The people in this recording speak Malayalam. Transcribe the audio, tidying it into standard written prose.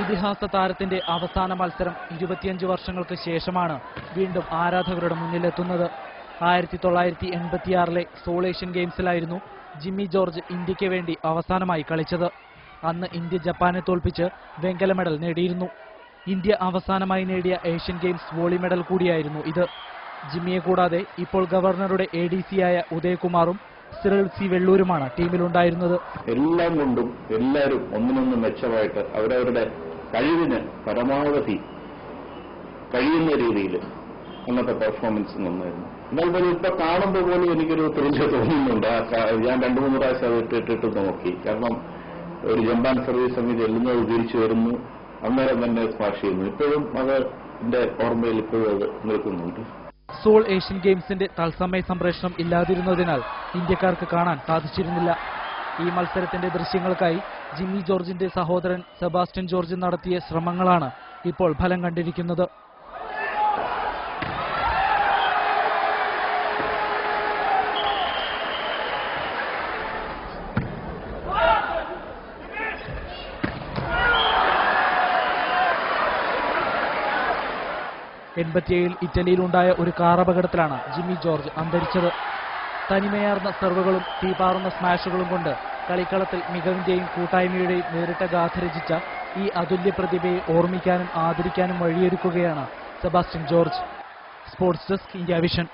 ഇതിഹാസ താരത്തിന്റെ അവസാന മത്സരം 25 വർഷങ്ങൾക്ക് ശേഷമാണ് വീണ്ടും ആരാധകരുടെ മുന്നിലെത്തുന്നത്. 1986-ലെ സോൾ ഏഷ്യൻ ഗെയിംസിലായിരുന്നു ജിമ്മി ജോർജ് ഇന്ത്യക്ക് വേണ്ടി അവസാനമായി കളിച്ചത്. അന്ന് ഇന്ത്യ ജപ്പാനെ തോൽപ്പിച്ച് വെങ്കല മെഡൽ നേടിയിരുന്നു. ഇന്ത്യ അവസാനമായി നേടിയ ഏഷ്യൻ ഗെയിംസ് വോളി മെഡൽ കൂടിയായിരുന്നു ഇത്. ജിമ്മിയെ കൂടാതെ ഇപ്പോൾ ഗവർണറുടെ ADC-യായ ഉദയകുമാറും സിറിൽ സി വെള്ളൂരുമാണ് ടീമിലുണ്ടായിരുന്നത്. എല്ലാം കൊണ്ടും എല്ലാവരും ഒന്നിനൊന്ന് മെച്ചമായിട്ട് അവരവരുടെ കഴിവിന് പരമാവധി കഴിയുന്ന രീതിയിൽ അന്നത്തെ പെർഫോമൻസ് നന്നായിരുന്നു. എന്നാൽ പോലും ഇപ്പൊ കാണുമ്പോൾ പോലും എനിക്കൊരു ത്രില്ല് തോന്നുന്നുണ്ട്. ഞാൻ 2-3 പ്രാവശ്യം അത് ഇട്ടിട്ട് നോക്കി. കാരണം ഒരു ജപ്പാൻ സർവീസ് സമിതി എല്ലുന്നത് തിരിച്ചു വരുന്നു, അന്നേരം തന്നെ സ്മാഷ് ചെയ്യുന്നു. ഇപ്പോഴും അത് എന്റെ ഓർമ്മയിൽ ഇപ്പോഴും അത് നിൽക്കുന്നുണ്ട്. സോൾ ഏഷ്യൻ ഗെയിംസിന്റെ തത്സമയ സംപ്രേഷണം ഇല്ലാതിരുന്നതിനാൽ ഇന്ത്യക്കാർക്ക് കാണാൻ സാധിച്ചിരുന്നില്ല. ഈ മത്സരത്തിന്റെ ദൃശ്യങ്ങൾക്കായി ജിമ്മി ജോർജിന്റെ സഹോദരൻ സെബാസ്റ്റ്യൻ ജോർജ് നടത്തിയ ശ്രമങ്ങളാണ് ഇപ്പോൾ ഫലം കണ്ടിരിക്കുന്നത്. ഇറ്റലിയിലുണ്ടായ ഒരു കാർ അപകടത്തിലാണ് ജിമ്മി ജോർജ് അന്തരിച്ചത്. തനിമയാർന്ന സെർവുകളും തീപാറുന്ന സ്മാഷുകളും കൊണ്ട് കളിക്കളത്തിൽ മികവിന്റെയും കൂട്ടായ്മയുടെയും നേരിട്ട ഗാഥ രചിച്ച ഈ അതുല്യ പ്രതിഭയെ ഓർമ്മിക്കാനും ആദരിക്കാനും വഴിയൊരുക്കുകയാണ് Sebastian George. Sports desk, India vision.